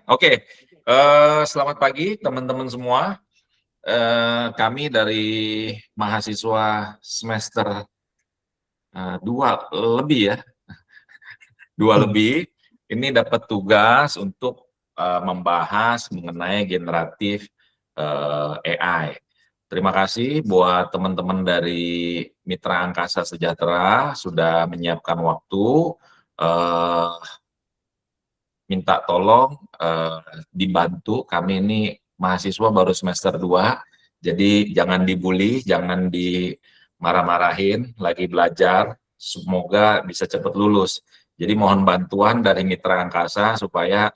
Oke, selamat pagi teman-teman semua. Kami dari mahasiswa semester 2 lebih ya, 2 lebih, ini dapat tugas untuk membahas mengenai generatif AI. Terima kasih buat teman-teman dari Mitra Angkasa Sejahtera sudah menyiapkan waktu. Minta tolong dibantu, kami ini mahasiswa baru semester 2, jadi jangan dibully, jangan dimarah-marahin, lagi belajar, semoga bisa cepat lulus. Jadi mohon bantuan dari Mitra Angkasa supaya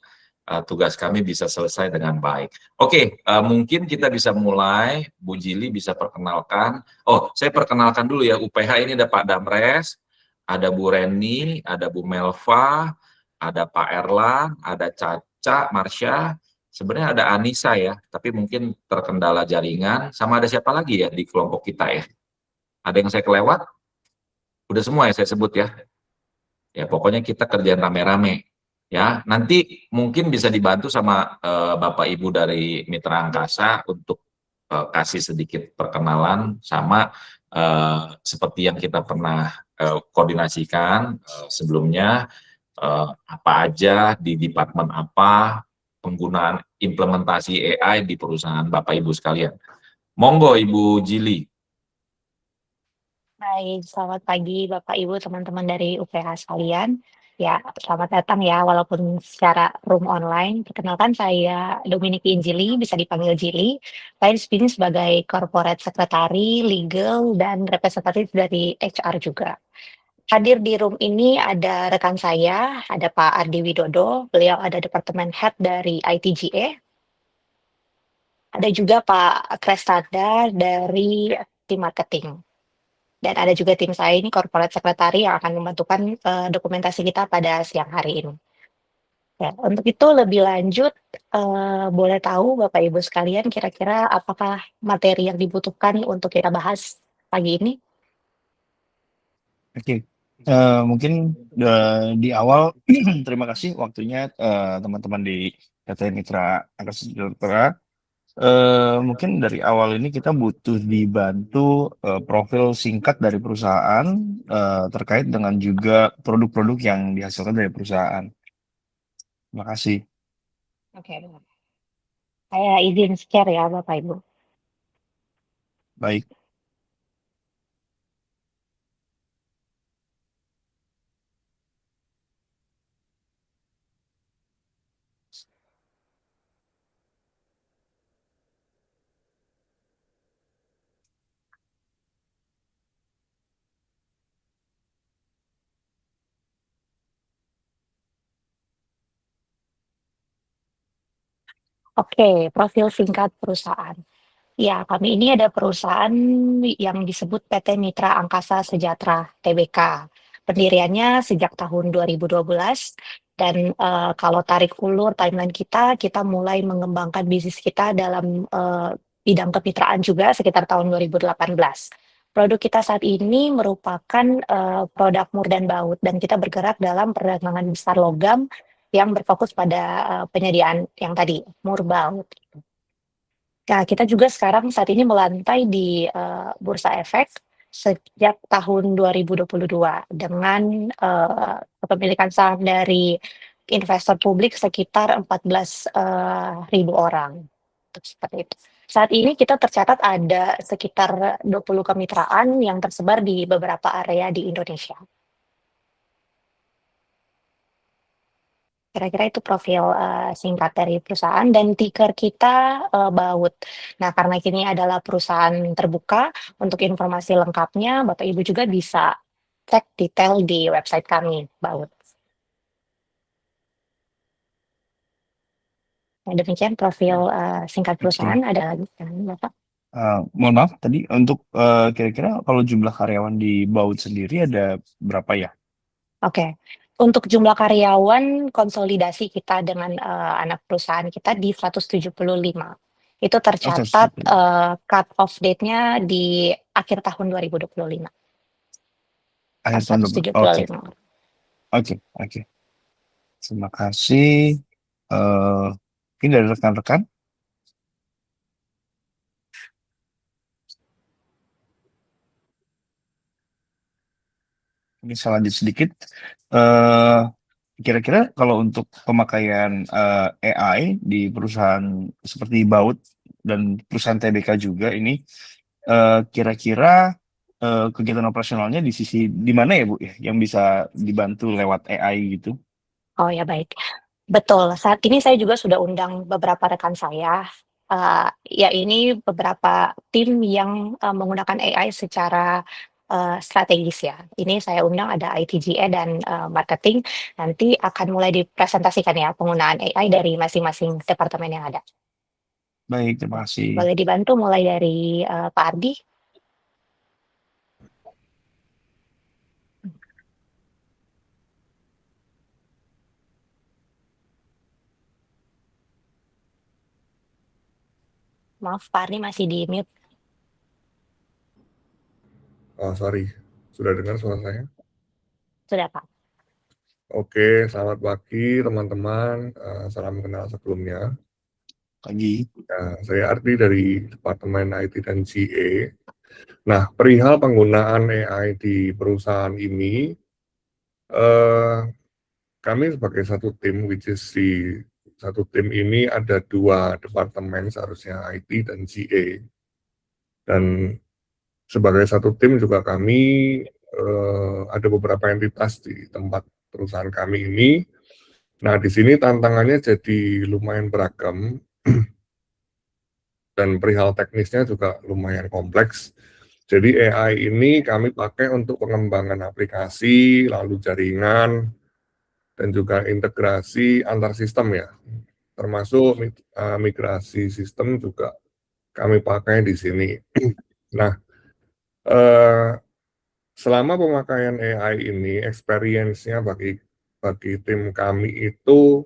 tugas kami bisa selesai dengan baik. Oke, mungkin kita bisa mulai, Bu Jili bisa perkenalkan. Oh, saya perkenalkan dulu ya, UPH ini ada Pak Damres, ada Bu Reni, ada Bu Melva, ada Pak Erlang, ada Caca, Marsha, sebenarnya ada Anissa ya, tapi mungkin terkendala jaringan, sama ada siapa lagi ya di kelompok kita ya? Ada yang saya kelewat? Udah semua ya saya sebut ya? Ya pokoknya kita kerjaan rame-rame. Ya, nanti mungkin bisa dibantu sama Bapak Ibu dari Mitra Angkasa untuk kasih sedikit perkenalan sama seperti yang kita pernah koordinasikan sebelumnya, apa aja di departemen apa, penggunaan implementasi AI di perusahaan Bapak Ibu sekalian. Monggo Ibu Jili. Baik, selamat pagi Bapak Ibu teman-teman dari UPH sekalian. Ya, selamat datang ya walaupun secara room online. Perkenalkan saya Dominiki Injili, bisa dipanggil Jili. Saya di sini sebagai corporate secretary, legal, dan representatif dari HR juga. Hadir di room ini ada rekan saya, ada Pak Ardi Widodo, beliau ada Departemen Head dari ITGA. Ada juga Pak Krestada dari tim marketing. Dan ada juga tim saya ini corporate secretary yang akan membantukan dokumentasi kita pada siang hari ini. Ya, untuk itu lebih lanjut, boleh tahu Bapak Ibu sekalian kira-kira apakah materi yang dibutuhkan untuk kita bahas pagi ini? Oke, mungkin di awal terima kasih waktunya teman-teman di PT Mitra Angkasa Sejahtera. Mungkin dari awal ini kita butuh dibantu profil singkat dari perusahaan terkait dengan juga produk-produk yang dihasilkan dari perusahaan. Terima kasih. Oke, saya izin share ya Bapak Ibu. Baik. Oke, profil singkat perusahaan. Ya, kami ini ada perusahaan yang disebut PT Mitra Angkasa Sejahtera Tbk. Pendiriannya sejak tahun 2012 dan kalau tarik ulur timeline kita mulai mengembangkan bisnis kita dalam bidang kemitraan juga sekitar tahun 2018. Produk kita saat ini merupakan produk mur dan baut dan kita bergerak dalam perdagangan besar logam yang berfokus pada penyediaan yang tadi mur baut. Nah, kita juga sekarang saat ini melantai di Bursa Efek sejak tahun 2022 dengan kepemilikan saham dari investor publik sekitar 14.000 orang. Seperti itu. Saat ini kita tercatat ada sekitar 20 kemitraan yang tersebar di beberapa area di Indonesia. Kira-kira itu profil singkat dari perusahaan dan ticker kita BAUT. Nah, karena ini adalah perusahaan terbuka, untuk informasi lengkapnya Bapak Ibu juga bisa cek detail di website kami, BAUT. Nah, demikian profil singkat perusahaan. Ada lagi kan, Bapak? Mohon maaf tadi untuk kira-kira kalau jumlah karyawan di BAUT sendiri ada berapa ya? Oke. Untuk jumlah karyawan konsolidasi kita dengan anak perusahaan kita di 175. Itu tercatat cut off date-nya di akhir tahun 2025. Akhir tahun 2025. Oke. Terima kasih. Mungkin dari rekan-rekan. Ini saya lanjut sedikit. Kira-kira kalau untuk pemakaian AI di perusahaan seperti Baut dan perusahaan TBK juga ini, kira-kira kegiatan operasionalnya di sisi di mana ya Bu ya, yang bisa dibantu lewat AI gitu? Oh ya baik. Betul, saat ini saya juga sudah undang beberapa rekan saya. Ya ini beberapa tim yang menggunakan AI secara strategis ya. Ini saya undang ada ITGE dan marketing. Nanti akan mulai dipresentasikan ya penggunaan AI dari masing-masing departemen yang ada. Baik, terima kasih. Boleh dibantu mulai dari Pak Ardi? Maaf, Pak Ardi masih di mute. Oh, sorry, sudah dengar suara saya? Sudah Pak. Oke, selamat pagi teman-teman. Salam kenal sebelumnya. Pagi. Saya Ardi dari Departemen IT dan GA. Nah, perihal penggunaan AI di perusahaan ini, kami sebagai satu tim, which is di satu tim ini ada 2 departemen seharusnya IT dan GA. Dan sebagai satu tim juga kami ada beberapa entitas di tempat perusahaan kami ini. Nah, di sini tantangannya jadi lumayan beragam dan perihal teknisnya juga lumayan kompleks. Jadi AI ini kami pakai untuk pengembangan aplikasi, lalu jaringan, dan juga integrasi antar sistem ya. Termasuk migrasi sistem juga kami pakai di sini. Nah, selama pemakaian AI ini, experience-nya bagi tim kami itu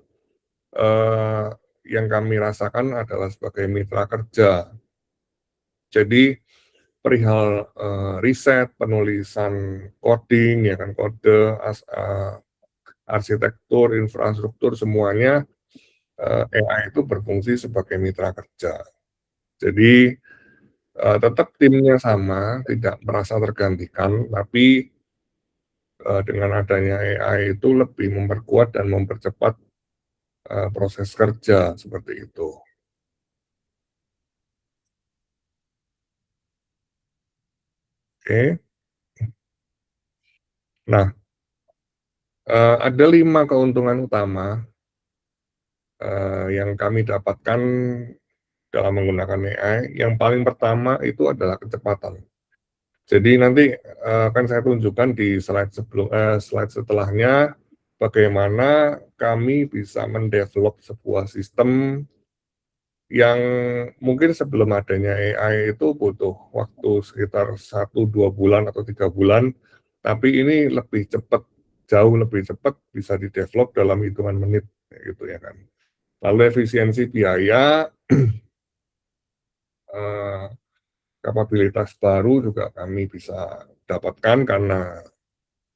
yang kami rasakan adalah sebagai mitra kerja. Jadi perihal riset, penulisan coding, ya kan, kode, arsitektur, infrastruktur, semuanya AI itu berfungsi sebagai mitra kerja. Jadi tetap timnya sama, tidak merasa tergantikan, tapi dengan adanya AI itu lebih memperkuat dan mempercepat proses kerja seperti itu. Oke. Nah, ada 5 keuntungan utama yang kami dapatkan dalam menggunakan AI. Yang paling pertama itu adalah kecepatan. Jadi nanti akan saya tunjukkan di slide setelahnya bagaimana kami bisa mendevelop sebuah sistem yang mungkin sebelum adanya AI itu butuh waktu sekitar 1-2 bulan atau 3 bulan, tapi ini lebih cepat, jauh lebih cepat, bisa didevelop dalam hitungan menit, gitu ya kan. Lalu efisiensi biaya, kapabilitas baru juga kami bisa dapatkan karena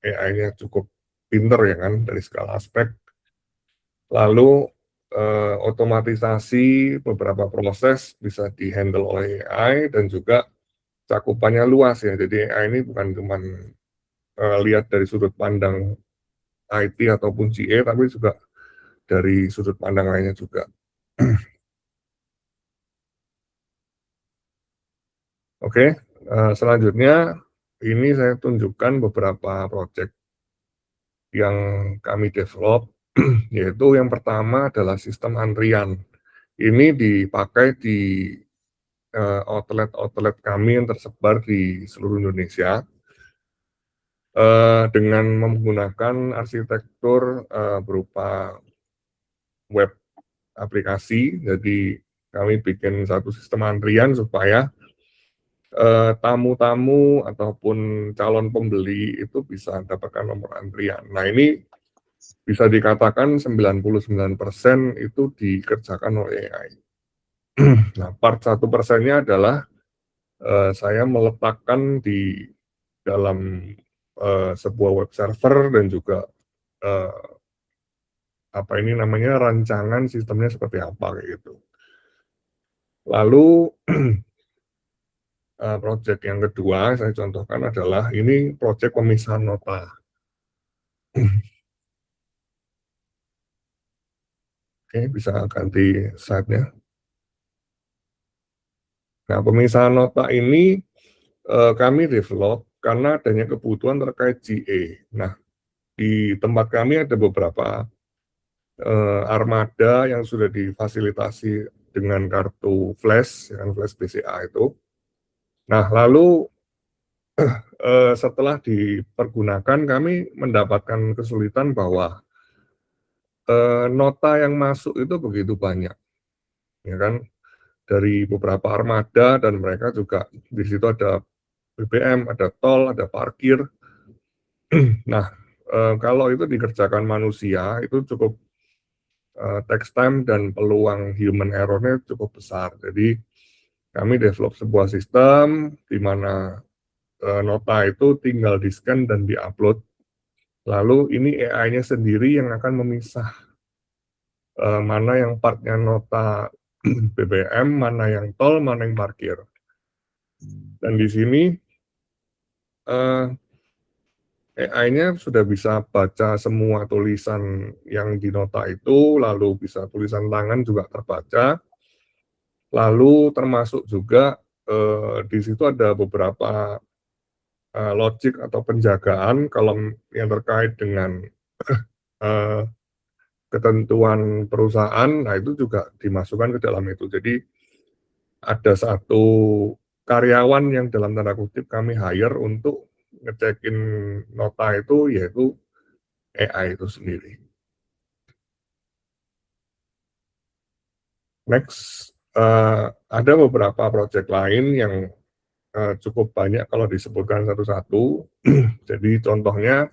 AI-nya cukup pinter ya kan dari segala aspek. Lalu otomatisasi beberapa proses bisa dihandle oleh AI dan juga cakupannya luas ya. Jadi AI ini bukan cuma lihat dari sudut pandang IT ataupun GA, tapi juga dari sudut pandang lainnya juga. Oke, selanjutnya ini saya tunjukkan beberapa project yang kami develop, yaitu yang pertama adalah sistem antrian. Ini dipakai di outlet-outlet kami yang tersebar di seluruh Indonesia dengan menggunakan arsitektur berupa web aplikasi. Jadi kami bikin satu sistem antrian supaya tamu-tamu ataupun calon pembeli itu bisa dapatkan nomor antrian. Nah, ini bisa dikatakan 99% itu dikerjakan oleh AI. Nah, part 1%-nya adalah saya meletakkan di dalam sebuah web server dan juga apa ini namanya rancangan sistemnya seperti apa kayak gitu. Lalu proyek yang kedua saya contohkan adalah ini proyek pemisahan nota. Oke, bisa ganti slide-nya. Nah, pemisahan nota ini kami develop karena adanya kebutuhan terkait GA. Nah, di tempat kami ada beberapa armada yang sudah difasilitasi dengan kartu flash, dengan flash BCA itu. Nah, lalu setelah dipergunakan, kami mendapatkan kesulitan bahwa nota yang masuk itu begitu banyak, ya kan? Dari beberapa armada dan mereka juga di situ ada BBM, ada tol, ada parkir. Nah, kalau itu dikerjakan manusia itu cukup text time dan peluang human error-nya cukup besar. Jadi kami develop sebuah sistem di mana nota itu tinggal di-scan dan di-upload. Lalu ini AI-nya sendiri yang akan memisah mana yang partnya nota BBM, mana yang tol, mana yang parkir. Dan di sini AI-nya sudah bisa baca semua tulisan yang di nota itu, lalu bisa tulisan tangan juga terbaca, lalu termasuk juga di situ ada beberapa logik atau penjagaan kalau yang terkait dengan ketentuan perusahaan, nah itu juga dimasukkan ke dalam itu. Jadi ada satu karyawan yang dalam tanda kutip kami hire untuk ngecekin nota itu, yaitu AI itu sendiri. Next, ada beberapa proyek lain yang cukup banyak kalau disebutkan satu-satu. Jadi contohnya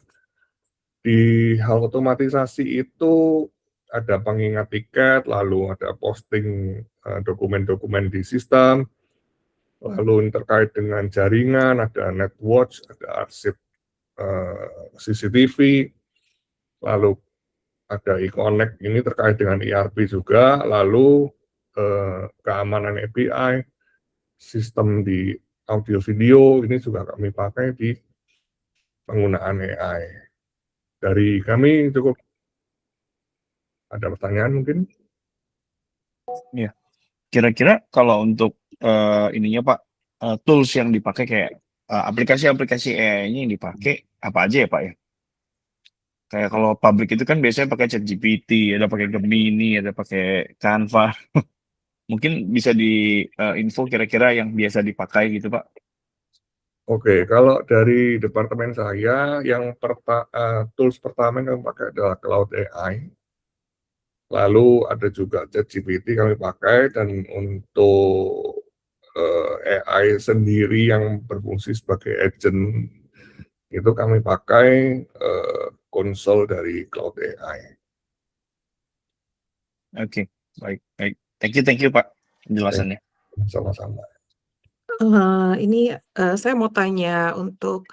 di hal otomatisasi itu ada pengingat tiket, lalu ada posting dokumen-dokumen di sistem, lalu terkait dengan jaringan, ada netwatch, ada arsip CCTV, lalu ada e-connect, ini terkait dengan ERP juga, lalu keamanan API, sistem di audio video, ini juga kami pakai di penggunaan AI. Dari kami cukup. Ada pertanyaan mungkin? Iya. Kira-kira kalau untuk ininya Pak, tools yang dipakai kayak aplikasi-aplikasi AI-nya yang dipakai apa aja ya Pak ya? Kayak kalau public itu kan biasanya pakai ChatGPT, ada pakai Gemini, ada pakai Canva. Mungkin bisa di info kira-kira yang biasa dipakai gitu Pak. Oke, kalau dari departemen saya, yang tools pertama yang kami pakai adalah Cloud AI. Lalu ada juga ChatGPT kami pakai, dan untuk AI sendiri yang berfungsi sebagai agent itu kami pakai konsol dari Cloud AI. Oke, baik, baik. Thank you Pak penjelasannya. Sama-sama. Ini saya mau tanya untuk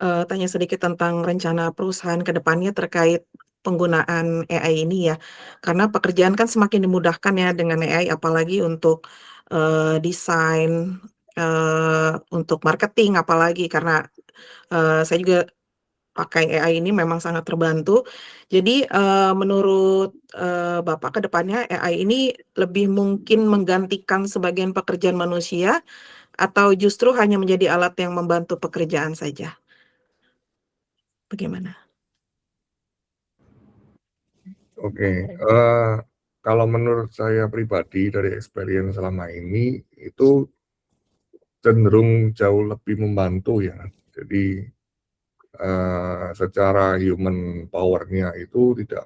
tanya sedikit tentang rencana perusahaan ke depannya terkait penggunaan AI ini ya. Karena pekerjaan kan semakin dimudahkan ya dengan AI, apalagi untuk desain, untuk marketing, apalagi karena saya juga pakai AI ini memang sangat terbantu. Jadi menurut Bapak ke depannya AI ini lebih mungkin menggantikan sebagian pekerjaan manusia atau justru hanya menjadi alat yang membantu pekerjaan saja? Bagaimana? Oke, kalau menurut saya pribadi dari experience selama ini itu cenderung jauh lebih membantu ya. Jadi secara human power-nya itu tidak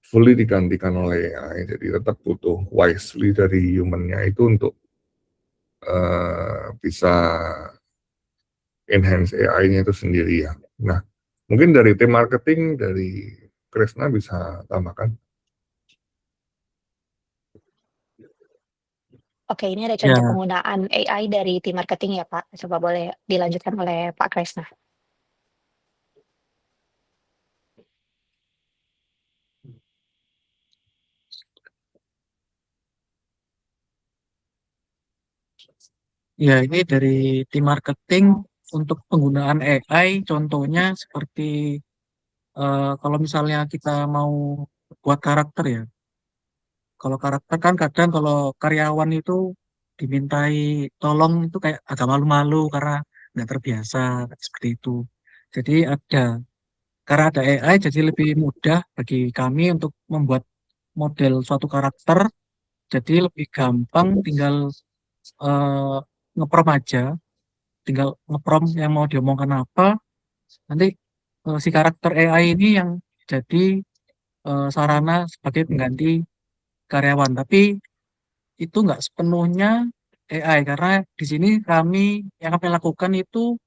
fully digantikan oleh AI. Jadi tetap butuh wisely dari human-nya itu untuk bisa enhance AI-nya itu sendiri ya. Nah, mungkin dari tim marketing, dari Krisna bisa tambahkan. Oke, ini ada Ya, contoh penggunaan AI dari tim marketing ya Pak. Coba boleh dilanjutkan oleh Pak Kresna. Ya, ini dari tim marketing untuk penggunaan AI, contohnya seperti kalau misalnya kita mau buat karakter ya. Kalau karakter kan kadang kalau karyawan itu dimintai tolong itu kayak agak malu-malu karena nggak terbiasa seperti itu. Jadi karena ada AI, jadi lebih mudah bagi kami untuk membuat model suatu karakter. Jadi lebih gampang, tinggal eh, ngeprom aja, tinggal ngeprom yang mau diomongkan apa. Nanti si karakter AI ini yang jadi sarana sebagai pengganti karyawan. Tapi itu nggak sepenuhnya AI karena di sini yang kami lakukan itu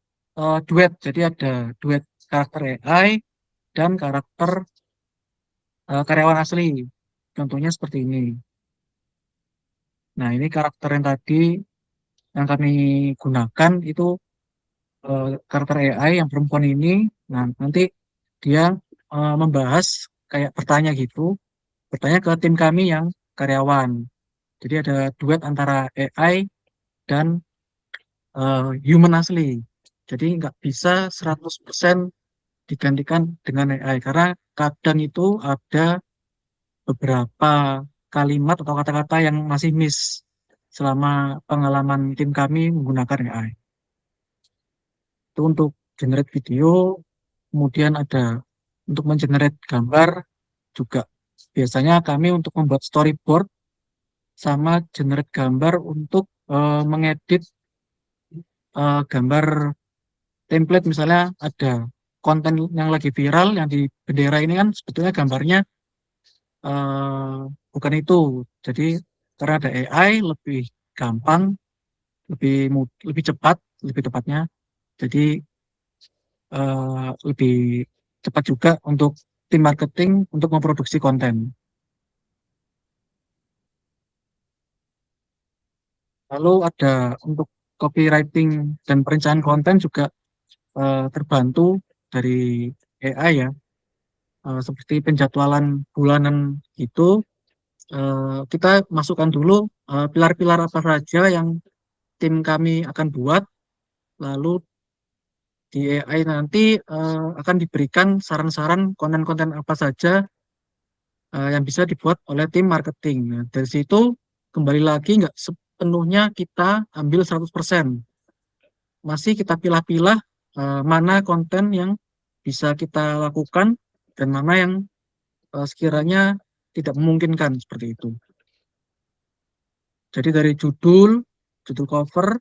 duet. Jadi ada duet karakter AI dan karakter karyawan asli. Contohnya seperti ini. Nah, ini karakter yang tadi yang kami gunakan itu karakter AI yang perempuan ini. Nah, nanti dia membahas kayak bertanya gitu, bertanya ke tim kami yang karyawan. Jadi ada duet antara AI dan human asli. Jadi nggak bisa 100% digantikan dengan AI karena kadang itu ada beberapa kalimat atau kata-kata yang masih miss selama pengalaman tim kami menggunakan AI. Itu untuk generate video, kemudian ada untuk mengenerate gambar juga. Biasanya kami untuk membuat storyboard sama generate gambar untuk mengedit gambar template, misalnya ada konten yang lagi viral yang di bendera ini kan sebetulnya gambarnya eh, bukan itu. Jadi karena ada AI lebih gampang, lebih cepat, lebih tepatnya. Jadi lebih cepat juga untuk tim marketing untuk memproduksi konten. Lalu ada untuk copywriting dan perencanaan konten juga terbantu dari AI ya. Seperti penjadwalan bulanan itu, kita masukkan dulu pilar-pilar apa saja yang tim kami akan buat, lalu di AI nanti akan diberikan saran-saran konten-konten apa saja yang bisa dibuat oleh tim marketing. Nah, dari situ kembali lagi nggak sepenuhnya kita ambil 100%. Masih kita pilah-pilah mana konten yang bisa kita lakukan dan mana yang sekiranya tidak memungkinkan seperti itu. Jadi dari judul cover,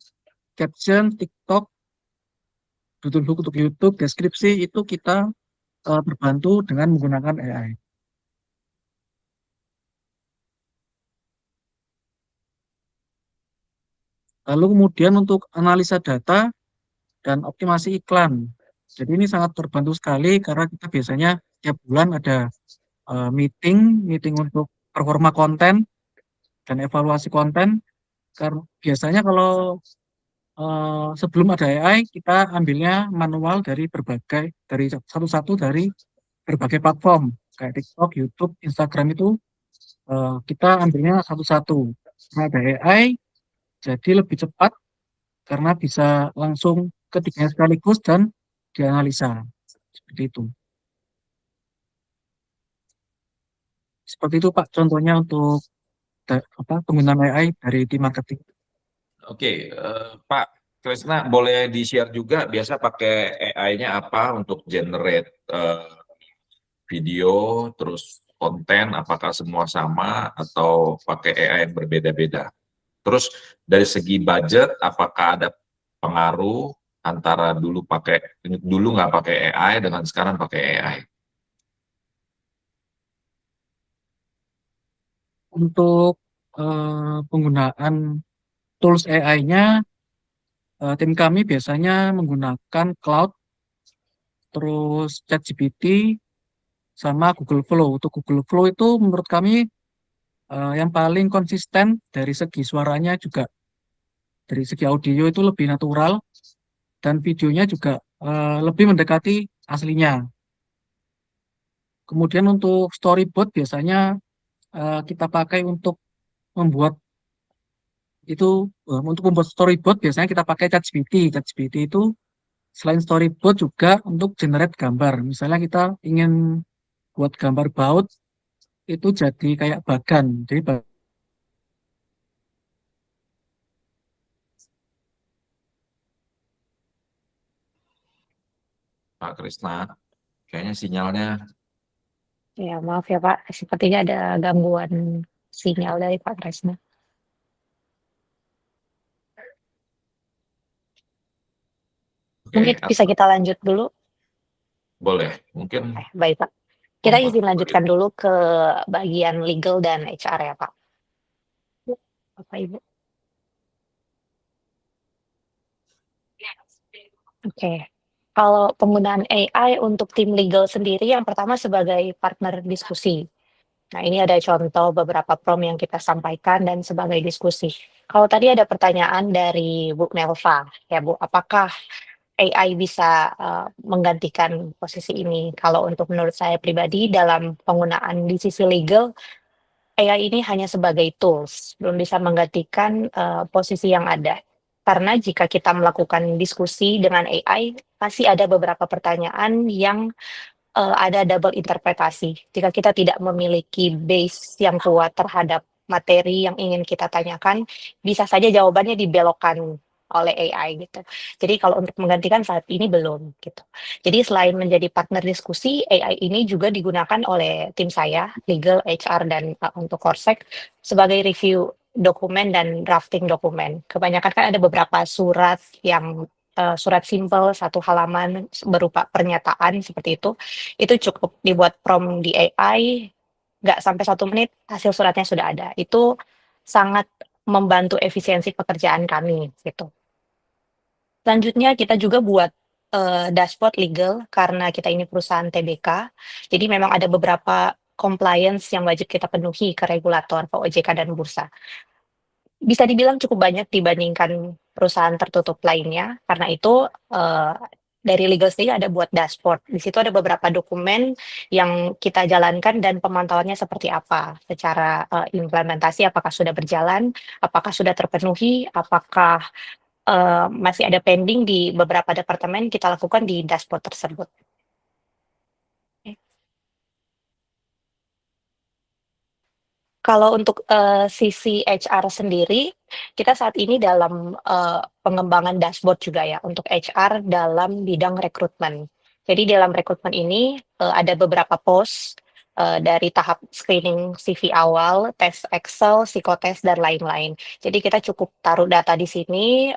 caption, TikTok, judul hook untuk YouTube, deskripsi itu kita terbantu dengan menggunakan AI. Lalu kemudian untuk analisa data dan optimasi iklan. Jadi ini sangat terbantu sekali karena kita biasanya tiap bulan ada meeting untuk performa konten dan evaluasi konten. Karena biasanya kalau sebelum ada AI kita ambilnya manual dari satu-satu dari berbagai platform kayak TikTok, YouTube, Instagram itu kita ambilnya satu-satu. Nah, ada AI jadi lebih cepat karena bisa langsung ketiganya sekaligus dan dianalisa seperti itu. Seperti itu Pak contohnya untuk penggunaan AI dari tim marketing. Oke, Pak Krisna boleh di-share juga biasa pakai AI-nya apa untuk generate video, terus konten, apakah semua sama atau pakai AI yang berbeda-beda? Terus dari segi budget, apakah ada pengaruh antara dulu nggak pakai AI dengan sekarang pakai AI? Untuk penggunaan tools AI-nya, tim kami biasanya menggunakan cloud, terus ChatGPT, sama Google Flow. Untuk Google Flow itu menurut kami yang paling konsisten dari segi suaranya juga, dari segi audio itu lebih natural, dan videonya juga lebih mendekati aslinya. Kemudian untuk storyboard biasanya kita pakai untuk membuat itu untuk membuat storyboard biasanya kita pakai ChatGPT. ChatGPT itu selain storyboard juga untuk generate gambar. Misalnya kita ingin buat gambar baut itu jadi kayak bagan. Jadi Pak Krisna, kayaknya sinyalnya. Ya, maaf ya Pak, sepertinya ada gangguan sinyal dari Pak Kresna. Oke, Mungkin bisa kita lanjut dulu. boleh. Mungkin Baik Pak. Kita Pak, izin lanjutkan dulu ke bagian legal dan HR ya Pak. Bapak Ibu. Oke. Kalau penggunaan AI untuk tim legal sendiri, yang pertama sebagai partner diskusi. Nah, ini ada contoh beberapa prompt yang kita sampaikan dan sebagai diskusi. Kalau tadi ada pertanyaan dari Bu Melva, ya Bu, apakah AI bisa menggantikan posisi ini? Kalau untuk menurut saya pribadi dalam penggunaan di sisi legal, AI ini hanya sebagai tools, belum bisa menggantikan posisi yang ada. Karena jika kita melakukan diskusi dengan AI, pasti ada beberapa pertanyaan yang ada double interpretasi. Jika kita tidak memiliki base yang kuat terhadap materi yang ingin kita tanyakan, bisa saja jawabannya dibelokkan oleh AI gitu. Jadi kalau untuk menggantikan saat ini belum gitu. Jadi selain menjadi partner diskusi, AI ini juga digunakan oleh tim saya, legal, HR, dan untuk Korsek sebagai review dokumen dan drafting dokumen. Kebanyakan kan ada beberapa surat yang surat simpel 1 halaman berupa pernyataan seperti itu cukup dibuat prompt di AI, nggak sampai 1 menit hasil suratnya sudah ada. Itu sangat membantu efisiensi pekerjaan kami gitu. Selanjutnya kita juga buat dashboard legal karena kita ini perusahaan TBK. Jadi memang ada beberapa compliance yang wajib kita penuhi ke regulator, ke OJK dan bursa. Bisa dibilang cukup banyak dibandingkan perusahaan tertutup lainnya. Karena itu dari legal sendiri ada buat dashboard. Di situ ada beberapa dokumen yang kita jalankan dan pemantauannya seperti apa. Secara implementasi apakah sudah berjalan, apakah sudah terpenuhi, apakah masih ada pending di beberapa departemen, kita lakukan di dashboard tersebut. Kalau untuk sisi HR sendiri, kita saat ini dalam pengembangan dashboard juga ya untuk HR dalam bidang rekrutmen. Jadi dalam rekrutmen ini ada beberapa pos dari tahap screening CV awal, tes Excel, psikotes dan lain-lain. Jadi kita cukup taruh data di sini,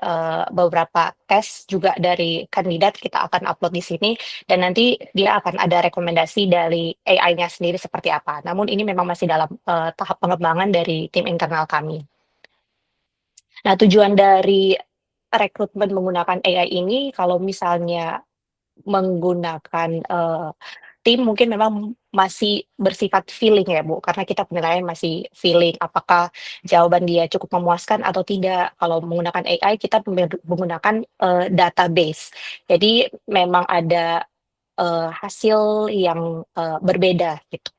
beberapa tes juga dari kandidat kita akan upload di sini dan nanti dia akan ada rekomendasi dari AI-nya sendiri seperti apa. Namun ini memang masih dalam tahap pengembangan dari tim internal kami. Nah, tujuan dari rekrutmen menggunakan AI ini kalau misalnya menggunakan tim mungkin memang masih bersifat feeling ya Bu, karena kita penilaian masih feeling apakah jawaban dia cukup memuaskan atau tidak. Kalau menggunakan AI kita menggunakan database. Jadi memang ada hasil yang berbeda gitu.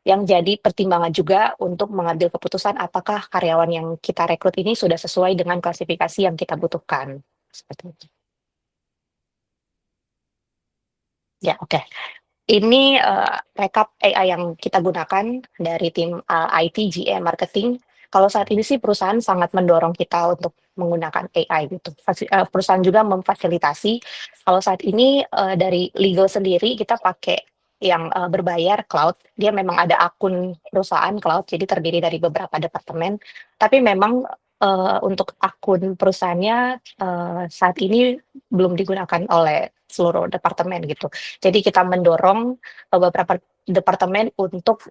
Yang jadi pertimbangan juga untuk mengambil keputusan apakah karyawan yang kita rekrut ini sudah sesuai dengan klasifikasi yang kita butuhkan. Seperti itu. Ya, oke. Ini rekap AI yang kita gunakan dari tim IT, GM, marketing. Kalau saat ini sih perusahaan sangat mendorong kita untuk menggunakan AI gitu. Perusahaan juga memfasilitasi. Kalau saat ini dari legal sendiri kita pakai yang berbayar cloud. Dia memang ada akun perusahaan cloud, jadi terdiri dari beberapa departemen. Tapi memang untuk akun perusahaannya saat ini belum digunakan oleh seluruh departemen gitu. Jadi kita mendorong beberapa departemen untuk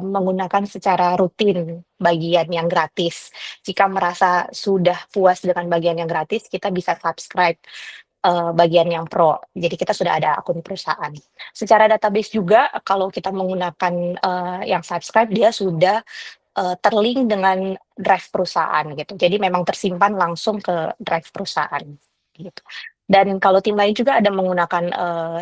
menggunakan secara rutin bagian yang gratis. Jika merasa sudah puas dengan bagian yang gratis, kita bisa subscribe bagian yang pro. Jadi kita sudah ada akun perusahaan. Secara database juga kalau kita menggunakan yang subscribe, dia sudah terlink dengan drive perusahaan gitu. Jadi memang tersimpan langsung ke drive perusahaan gitu. Dan kalau tim lain juga ada menggunakan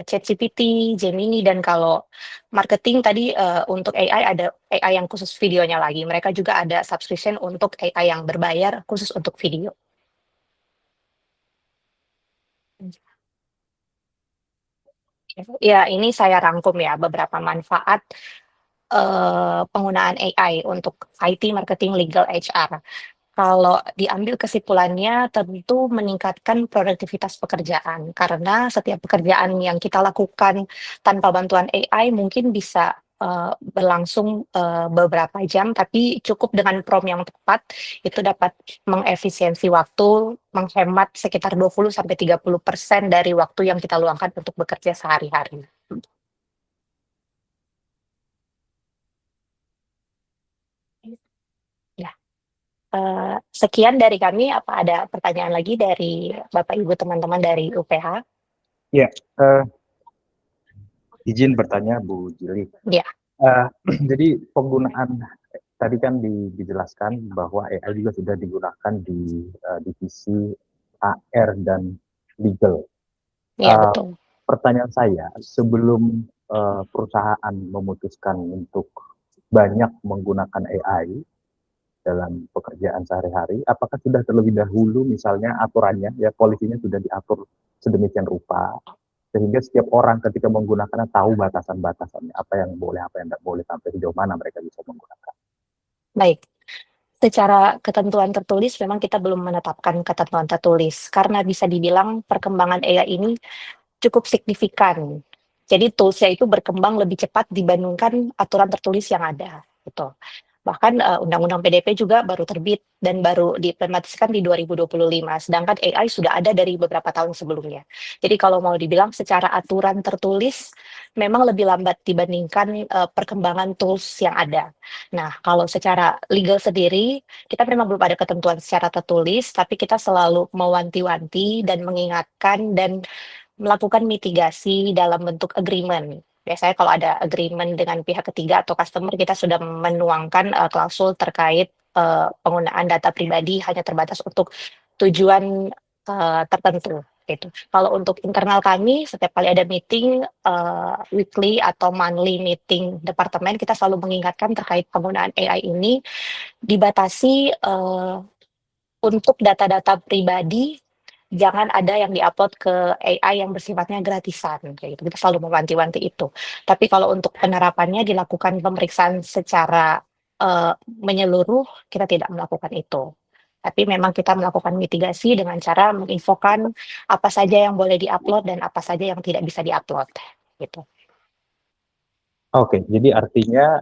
ChatGPT, Gemini, dan kalau marketing tadi untuk AI ada AI yang khusus videonya lagi. Mereka juga ada subscription untuk AI yang berbayar khusus untuk video. Ya, ini saya rangkum ya beberapa manfaat penggunaan AI untuk IT, marketing, legal, HR. Kalau diambil kesimpulannya tentu meningkatkan produktivitas pekerjaan karena setiap pekerjaan yang kita lakukan tanpa bantuan AI mungkin bisa berlangsung beberapa jam, tapi cukup dengan prompt yang tepat itu dapat mengefisiensi waktu, menghemat sekitar 20-30% dari waktu yang kita luangkan untuk bekerja sehari-hari. Ya. Sekian dari kami. Apa ada pertanyaan lagi dari Bapak Ibu teman-teman dari UPH? Ya, izin bertanya Bu Jili. Ya. Jadi penggunaan tadi kan dijelaskan bahwa AI juga sudah digunakan di divisi AR dan legal. Ya, betul. Pertanyaan saya, sebelum perusahaan memutuskan untuk banyak menggunakan AI dalam pekerjaan sehari-hari, apakah sudah terlebih dahulu misalnya aturannya, ya polisinya sudah diatur sedemikian rupa, sehingga setiap orang ketika menggunakannya tahu batasan-batasannya, apa yang boleh, apa yang tidak boleh, sampai sejauh mana mereka bisa menggunakan. Baik. Secara ketentuan tertulis memang kita belum menetapkan ketentuan tertulis karena bisa dibilang perkembangan AI ini cukup signifikan. Jadi toolsnya itu berkembang lebih cepat dibandingkan aturan tertulis yang ada. Gitu. Bahkan Undang-Undang PDP juga baru terbit dan baru diimplementasikan di 2025, sedangkan AI sudah ada dari beberapa tahun sebelumnya. Jadi kalau mau dibilang secara aturan tertulis, memang lebih lambat dibandingkan perkembangan tools yang ada. Nah, kalau secara legal sendiri, kita memang belum ada ketentuan secara tertulis, tapi kita selalu mewanti-wanti dan mengingatkan dan melakukan mitigasi dalam bentuk agreement. Biasanya kalau ada agreement dengan pihak ketiga atau customer, kita sudah menuangkan klausul terkait penggunaan data pribadi hanya terbatas untuk tujuan tertentu. Gitu. Kalau untuk internal kami, setiap kali ada meeting weekly atau monthly meeting departemen, kita selalu mengingatkan terkait penggunaan AI ini dibatasi untuk data-data pribadi. Jangan ada yang diupload ke AI yang bersifatnya gratisan, kayak gitu. Kita selalu mewanti-wanti itu. Tapi kalau untuk penerapannya dilakukan pemeriksaan secara menyeluruh, kita tidak melakukan itu. Tapi memang kita melakukan mitigasi dengan cara menginfokan apa saja yang boleh diupload dan apa saja yang tidak bisa diupload, gitu. Oke, jadi artinya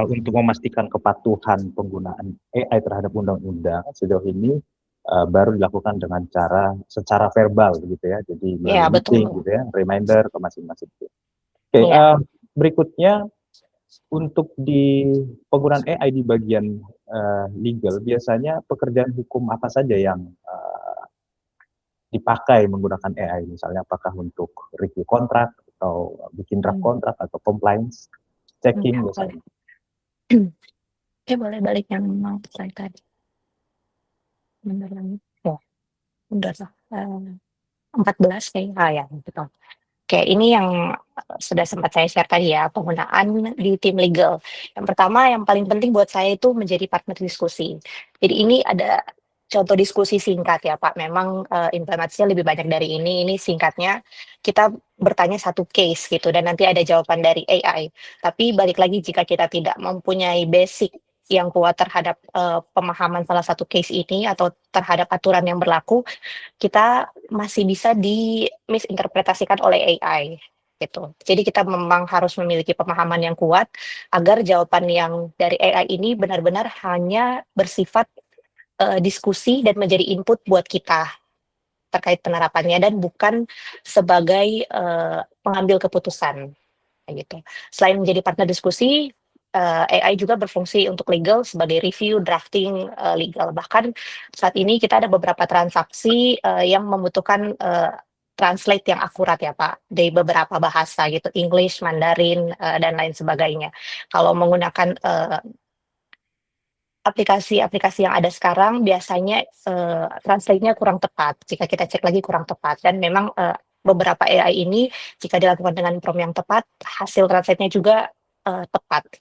untuk memastikan kepatuhan penggunaan AI terhadap undang-undang sejauh ini baru dilakukan dengan cara secara verbal begitu ya, jadi Ya, melalui meeting betul. gitu ya, reminder ke masing-masing. Oke, Ya. berikutnya untuk di penggunaan AI di bagian legal, biasanya pekerjaan hukum apa saja yang dipakai menggunakan AI, misalnya apakah untuk review kontrak atau bikin draft kontrak atau compliance checking misalnya. Boleh balik yang mau saya tadi. Beneran. Oh, udah lah. 14 kayaknya, ya, betul. Oke, ini yang sudah sempat saya share tadi ya, penggunaan di tim legal. Yang pertama, yang paling penting buat saya itu menjadi partner diskusi. Jadi ini ada contoh diskusi singkat ya Pak, memang implementasinya lebih banyak dari ini. Ini singkatnya, kita bertanya satu case gitu, dan nanti ada jawaban dari AI. Tapi balik lagi, jika kita tidak mempunyai basic yang kuat terhadap pemahaman salah satu case ini atau terhadap aturan yang berlaku, kita masih bisa dimisinterpretasikan oleh AI gitu. Jadi kita memang harus memiliki pemahaman yang kuat agar jawaban yang dari AI ini benar-benar hanya bersifat diskusi dan menjadi input buat kita terkait penerapannya dan bukan sebagai pengambil keputusan gitu. Selain menjadi partner diskusi, AI juga berfungsi untuk legal sebagai review drafting legal. Bahkan saat ini kita ada beberapa transaksi yang membutuhkan translate yang akurat ya Pak, dari beberapa bahasa gitu, English, Mandarin, dan lain sebagainya. Kalau menggunakan aplikasi-aplikasi yang ada sekarang biasanya, translate-nya kurang tepat, jika kita cek lagi kurang tepat dan memang, beberapa AI ini jika dilakukan dengan prompt yang tepat, hasil translate-nya juga, tepat.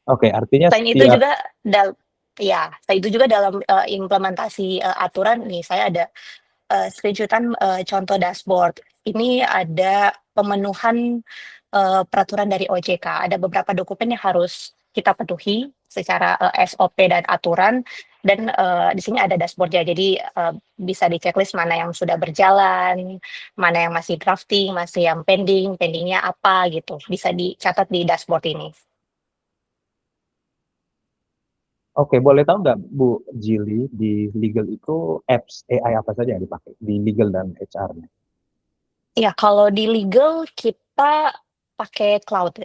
Oke, artinya Selain itu setiap juga selain itu juga dalam, implementasi, aturan nih saya ada, screenshot-an, contoh dashboard. Ini ada pemenuhan, peraturan dari OJK. Ada beberapa dokumen yang harus kita penuhi secara, SOP dan aturan dan, di sini ada dashboard-nya. Jadi, bisa di-checklist mana yang sudah berjalan, mana yang masih drafting, masih yang pending-nya apa gitu, bisa dicatat di dashboard ini. Oke, boleh tahu nggak Bu Jili, di legal itu apps AI apa saja yang dipakai di legal dan HR-nya? Iya, kalau di legal kita pakai cloud,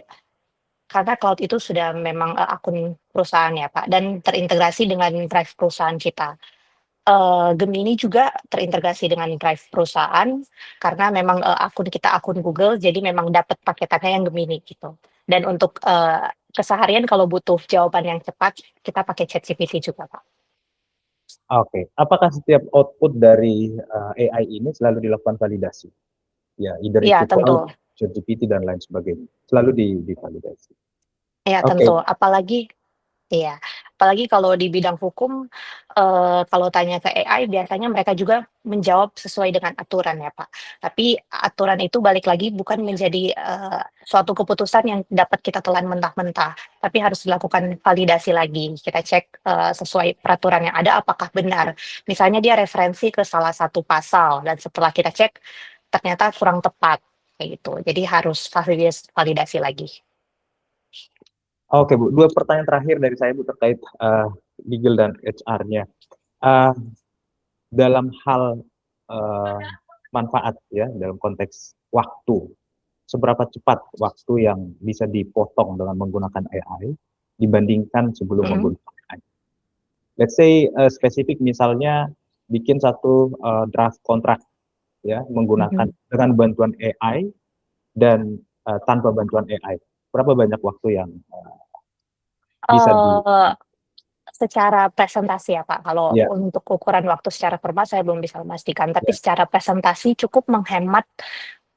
karena cloud itu sudah memang, akun perusahaan ya, Pak, dan terintegrasi dengan drive perusahaan kita. Gemini juga terintegrasi dengan drive perusahaan, karena memang, akun kita akun Google, jadi memang dapat paketannya yang Gemini gitu. Dan untuk, keseharian kalau butuh jawaban yang cepat, kita pakai ChatGPT juga, Pak. Oke, apakah setiap output dari AI ini selalu dilakukan validasi? Ya, either Iya, itu tentu. cloud, ChatGPT dan lain sebagainya, selalu divalidasi. Iya, Oke, tentu. Iya, apalagi kalau di bidang hukum, kalau tanya ke AI biasanya mereka juga menjawab sesuai dengan aturan ya, Pak. Tapi aturan itu balik lagi bukan menjadi, suatu keputusan yang dapat kita telan mentah-mentah, tapi harus dilakukan validasi lagi. Kita cek, sesuai peraturan yang ada apakah benar. Misalnya dia referensi ke salah satu pasal dan setelah kita cek, ternyata kurang tepat, kayak gitu. Jadi harus validasi lagi. oke Bu, dua pertanyaan terakhir dari saya Bu terkait legal dan HR-nya. Uh, dalam hal manfaat ya, dalam konteks waktu, seberapa cepat waktu yang bisa dipotong dengan menggunakan AI dibandingkan sebelum Mhm. menggunakan AI? Let's say spesifik misalnya bikin satu draft kontrak ya menggunakan Mhm. dengan bantuan AI dan tanpa bantuan AI. Berapa banyak waktu yang bisa di Secara presentasi ya, Pak, kalau ya. untuk ukuran waktu secara formal saya belum bisa memastikan, tapi secara presentasi cukup menghemat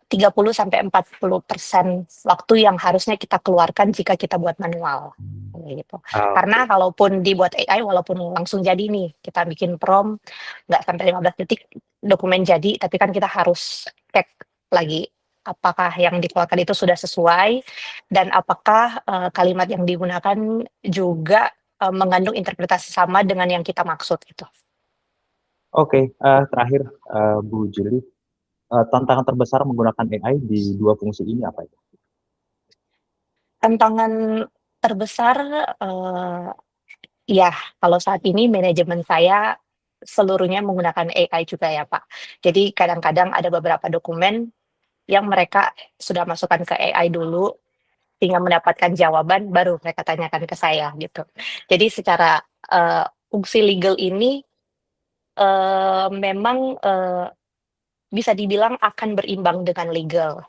30-40% waktu yang harusnya kita keluarkan jika kita buat manual, kayak gitu. Karena Oke. kalaupun dibuat AI walaupun langsung jadi nih, kita bikin prompt nggak sampai 15 detik dokumen jadi, tapi kan kita harus cek lagi apakah yang dikeluarkan itu sudah sesuai dan apakah, kalimat yang digunakan juga, mengandung interpretasi sama dengan yang kita maksud gitu. Oke, terakhir Bu Juli, tantangan terbesar menggunakan AI di dua fungsi ini apa ya? Tantangan terbesar, ya kalau saat ini manajemen saya seluruhnya menggunakan AI juga ya, Pak. Jadi kadang-kadang ada beberapa dokumen yang mereka sudah masukkan ke AI dulu, tinggal mendapatkan jawaban baru mereka tanyakan ke saya gitu. Jadi secara, fungsi legal ini, memang, bisa dibilang akan berimbang dengan legal,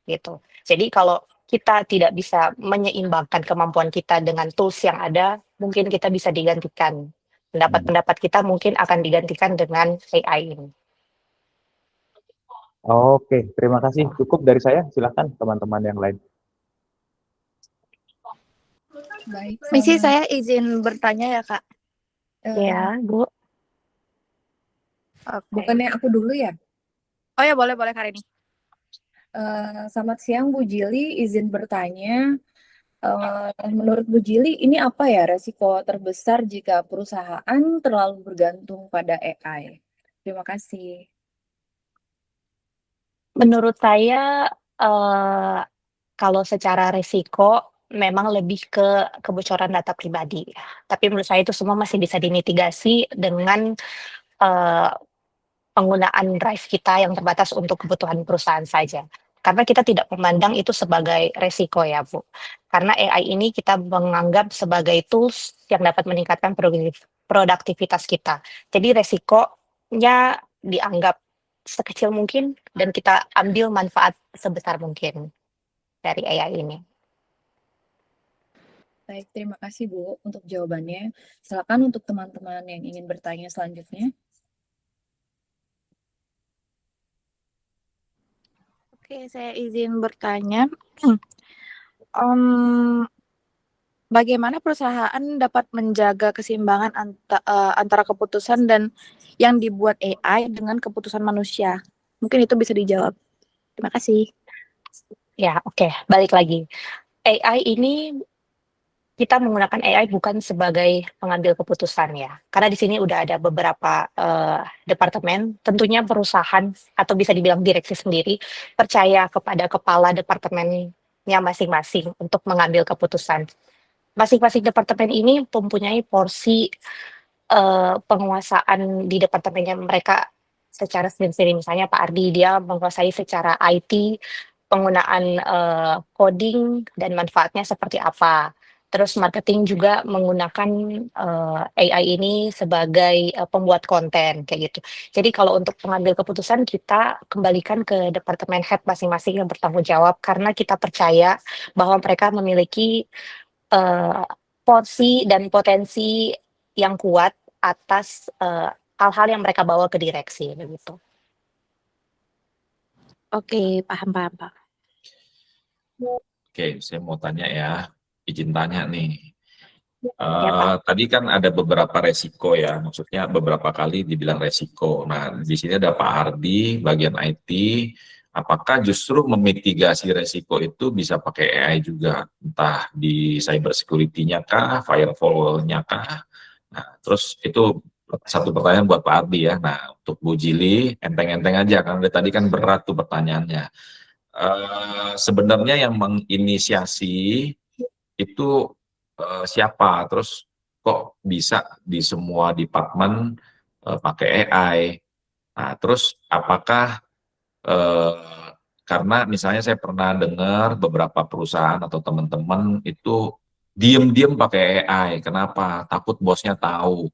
gitu. Jadi kalau kita tidak bisa menyeimbangkan kemampuan kita dengan tools yang ada, mungkin kita bisa digantikan. Pendapat-pendapat kita mungkin akan digantikan dengan AI ini. Oke, terima kasih. Cukup dari saya. Silakan teman-teman yang lain. Baik, Misi saya izin bertanya ya, Kak. Iya, Bu. Oke. bukannya aku dulu ya? Oh ya, boleh Kak Reni. Selamat siang Bu Jili, izin bertanya. Menurut Bu Jili, ini apa ya resiko terbesar jika perusahaan terlalu bergantung pada AI? Terima kasih. Menurut saya, kalau secara risiko memang lebih ke kebocoran data pribadi. Tapi menurut saya itu semua masih bisa dimitigasi dengan, eee, penggunaan drive kita yang terbatas untuk kebutuhan perusahaan saja. Karena kita tidak memandang itu sebagai resiko ya, Bu. Karena AI ini kita menganggap sebagai tools yang dapat meningkatkan produktivitas kita. Jadi resikonya dianggap sekecil mungkin dan kita ambil manfaat sebesar mungkin dari AI ini. Baik, terima kasih Bu untuk jawabannya. Silakan untuk teman-teman yang ingin bertanya selanjutnya. Oke, saya izin bertanya. Bagaimana perusahaan dapat menjaga keseimbangan antara keputusan dan yang dibuat AI dengan keputusan manusia? Mungkin itu bisa dijawab. Terima kasih. Ya, oke, balik lagi. AI ini kita menggunakan AI bukan sebagai pengambil keputusan ya, karena di sini udah ada beberapa departemen, tentunya perusahaan atau bisa dibilang direksi sendiri percaya kepada kepala departemennya masing-masing untuk mengambil keputusan. Masing-masing departemen ini mempunyai porsi penguasaan di departemennya mereka secara sendiri-sendiri. Misalnya Pak Ardi, dia menguasai secara IT, penggunaan coding dan manfaatnya seperti apa. Terus marketing juga menggunakan AI ini sebagai pembuat konten kayak gitu. Jadi kalau untuk pengambil keputusan kita kembalikan ke departemen head masing-masing yang bertanggung jawab karena kita percaya bahwa mereka memiliki porsi dan potensi yang kuat atas hal-hal yang mereka bawa ke direksi begitu. Oke, paham. Oke, saya mau tanya ya, izin tanya nih. Ya, Pak. Tadi kan ada beberapa resiko ya, maksudnya beberapa kali dibilang resiko. Nah, di sini ada Pak Hardi, bagian IT. Apakah justru memitigasi resiko itu bisa pakai AI juga? Entah di cyber security-nya kah, firewall-nya kah? Nah, terus itu satu pertanyaan buat Pak Ardi ya. Nah, untuk Bu Jili, enteng-enteng aja, karena dari tadi kan berat tuh pertanyaannya. Sebenarnya yang menginisiasi itu siapa? Terus kok bisa di semua departemen pakai AI? Nah, terus apakah karena misalnya saya pernah dengar beberapa perusahaan atau teman-teman itu diem-diem pakai AI. Kenapa? Takut bosnya tahu.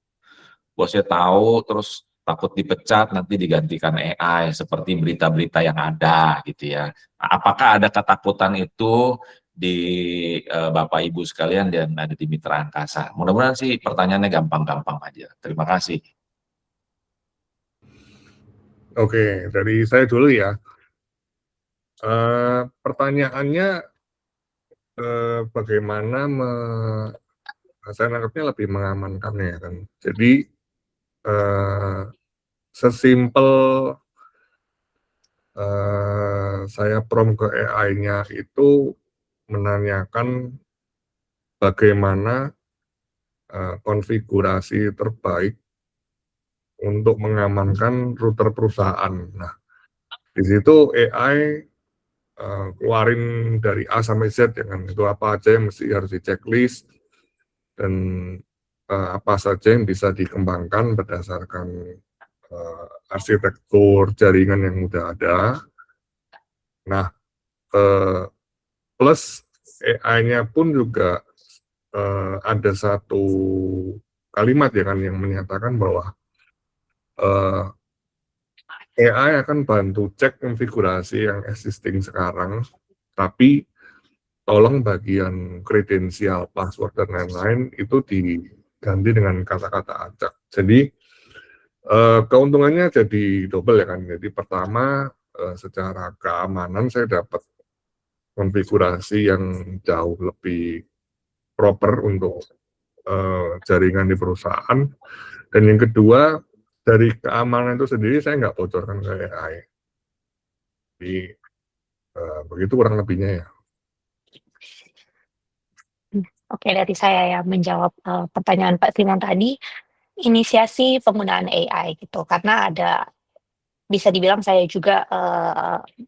Bosnya tahu, terus takut dipecat, nanti digantikan AI, seperti berita-berita yang ada gitu ya. Nah, apakah ada ketakutan itu di Bapak Ibu sekalian dan ada di Mitra Angkasa? Mudah-mudahan sih pertanyaannya gampang-gampang aja. Terima kasih. Oke, dari saya dulu ya. Pertanyaannya bagaimana saya nangkepnya lebih mengamankannya ya kan. Jadi sesimpel saya prompt ke AI-nya itu menanyakan bagaimana konfigurasi terbaik untuk mengamankan router perusahaan. Nah, di situ AI keluarin dari A sampai Z dengan itu apa aja yang mesti harus di checklist dan apa saja yang bisa dikembangkan berdasarkan arsitektur jaringan yang udah ada. Nah, plus AI-nya pun juga ada satu kalimat ya kan yang menyatakan bahwa AI akan bantu cek konfigurasi yang existing sekarang, tapi tolong bagian kredensial, password, dan lain-lain itu diganti dengan kata-kata acak. Jadi keuntungannya jadi double ya kan. Jadi pertama secara keamanan saya dapat konfigurasi yang jauh lebih proper untuk jaringan di perusahaan. Dan yang kedua, dari keamanan itu sendiri saya nggak bocorkan ke AI. Jadi begitu kurang lebihnya ya. Oke, dari saya ya menjawab pertanyaan Pak Simon tadi, inisiasi penggunaan AI gitu, karena ada bisa dibilang saya juga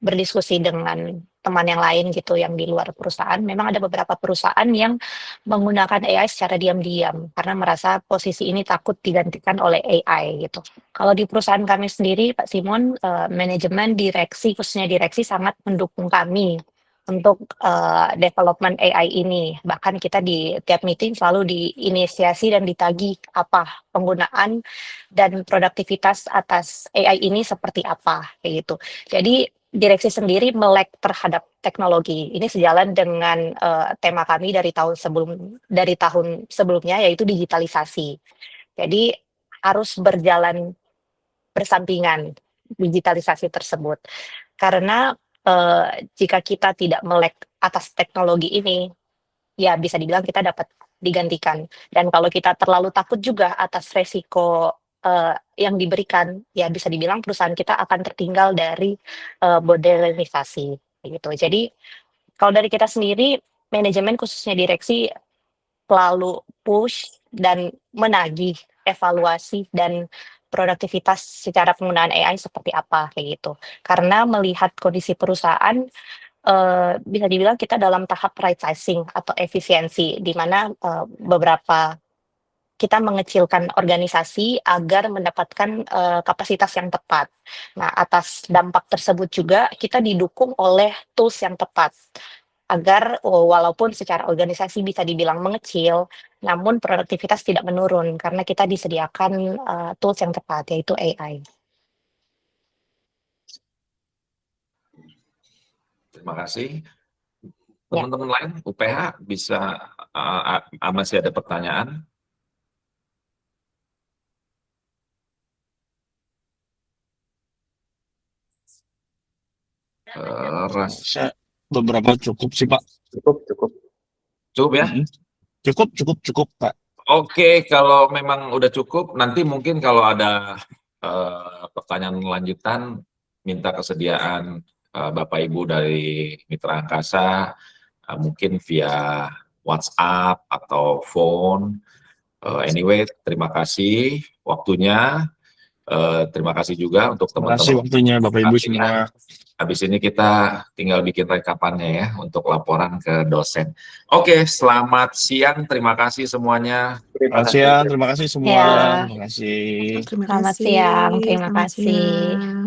berdiskusi dengan teman yang lain gitu yang di luar perusahaan. Memang ada beberapa perusahaan yang menggunakan AI secara diam-diam karena merasa posisi ini takut digantikan oleh AI gitu. Kalau di perusahaan kami sendiri, Pak Simon, manajemen direksi, khususnya direksi sangat mendukung kami untuk development AI ini. Bahkan kita di tiap meeting selalu diinisiasi dan ditagih apa penggunaan dan produktivitas atas AI ini seperti apa kayak gitu. Jadi direksi sendiri melek terhadap teknologi. Ini sejalan dengan tema kami dari tahun sebelumnya, yaitu digitalisasi. Jadi harus berjalan bersampingan digitalisasi tersebut. Karena jika kita tidak melek atas teknologi ini, ya bisa dibilang kita dapat digantikan. Dan kalau kita terlalu takut juga atas resiko yang diberikan, ya bisa dibilang perusahaan kita akan tertinggal dari modernisasi. Gitu. Jadi kalau dari kita sendiri, manajemen khususnya direksi selalu push dan menagih evaluasi dan produktivitas secara penggunaan AI seperti apa kayak gitu. Karena melihat kondisi perusahaan, bisa dibilang kita dalam tahap right sizing atau efisiensi, di mana beberapa kita mengecilkan organisasi agar mendapatkan kapasitas yang tepat. Nah, atas dampak tersebut juga kita didukung oleh tools yang tepat agar walaupun secara organisasi bisa dibilang mengecil, namun produktivitas tidak menurun karena kita disediakan tools yang tepat, yaitu AI. Terima kasih. Ya. Teman-teman lain UPH bisa masih ada pertanyaan? Saya beberapa cukup sih Pak. Cukup. Cukup ya? Cukup Pak. Oke, kalau memang udah cukup, nanti mungkin kalau ada pertanyaan lanjutan, minta kesediaan Bapak Ibu dari Mitra Angkasa, mungkin via WhatsApp atau phone. Anyway, terima kasih waktunya. Terima kasih juga untuk Terima kasih teman-teman. waktunya Bapak Ibu semua. Habis ini kita tinggal bikin rekapannya ya untuk laporan ke dosen. Oke, selamat siang. Terima kasih semuanya. Selamat siang, terima kasih semua. Ya. Terima kasih. Terima Selamat kasih. siang, terima Selamat kasih. siang.